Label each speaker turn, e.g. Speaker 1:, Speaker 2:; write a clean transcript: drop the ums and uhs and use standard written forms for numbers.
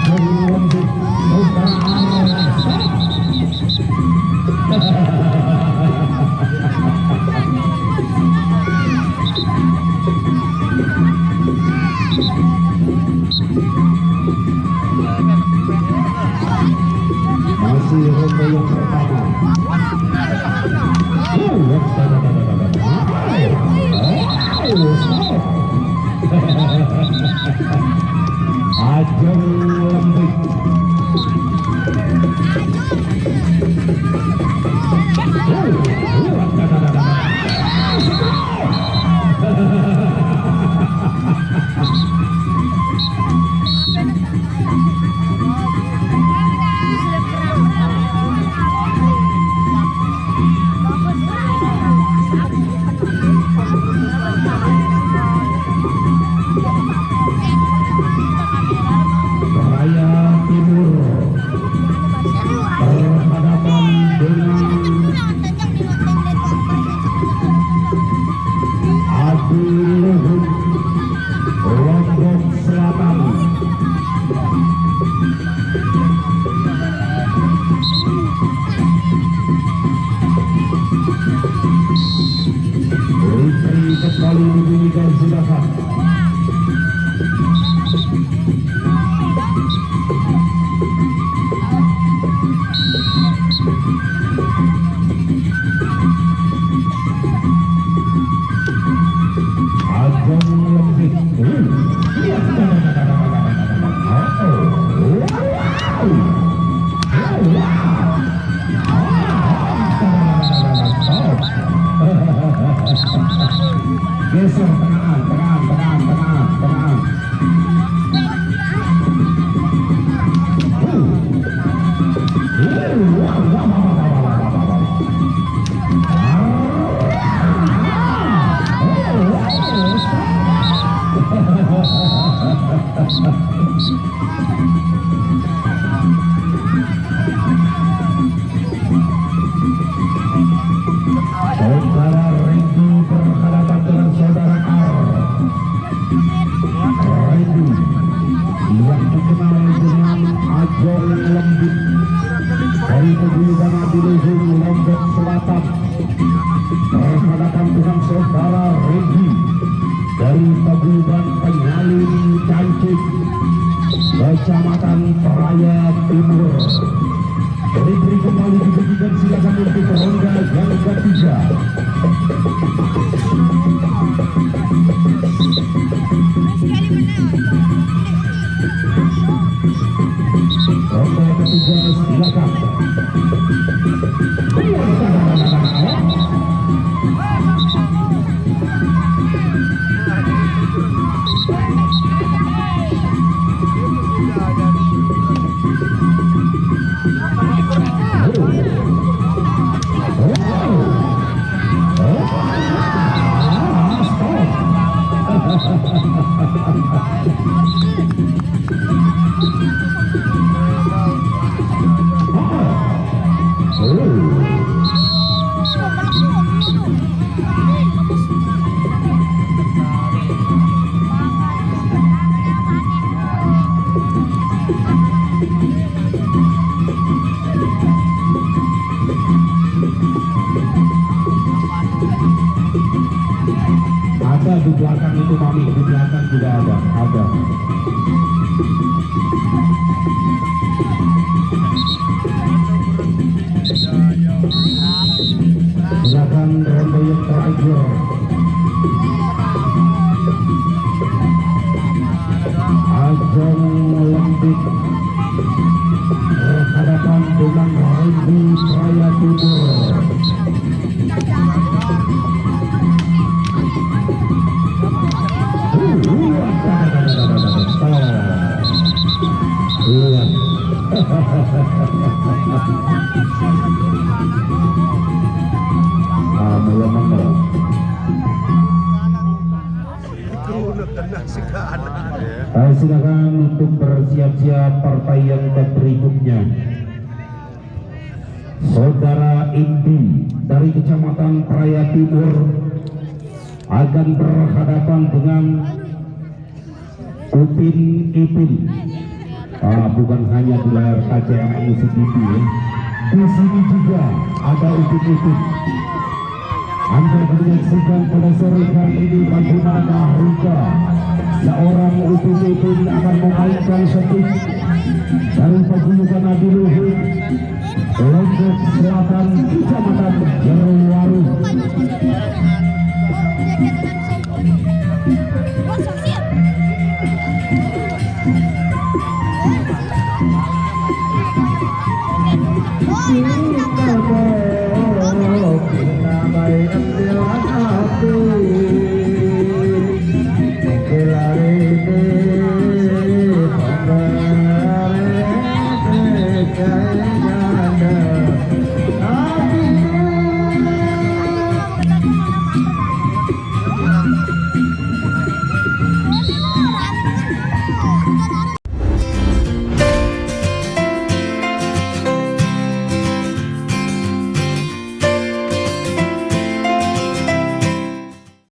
Speaker 1: Masih ronde yang pertama. Ajeng lembik. Raya Timur berhadapan dengan Adi Luhut Lombok Selatan. Referee kembali membunyikan silakan. Ajeng lembik. Geser tenang. Saudara Randy berhadapan dengan saudara R. Randy yang dikenal dengan Ajeng lembik dari paguyuban Adiluhung Lombok Selatan berhadapan dengan saudara Randy dari paguyuban Penyalin Cancik Kecamatan Raya Timur. Referee kembali diberikan silakan untuk ronde yang ketiga. Ronde ketiga silakan. Ada di belakang itu Mami, di belakang juga ada. Silakan ronde yang terakhir. Ajeng lembik berhadapan dengan Randy Raya Timur. Silakan untuk bersiap-siap partai yang berikutnya. Saudara Indi dari Kecamatan Raya Timur akan berhadapan dengan Upin Ipin bukan hanya di layar kaca Musik TV, di sini juga ada upik-upik. Anda menyaksikan pada sore hari ini bagaimana Rika, seorang upik-upik akan memainkan setik dari paguyuban Adiluhur, Lombok Selatan, Kecamatan Jerowaru.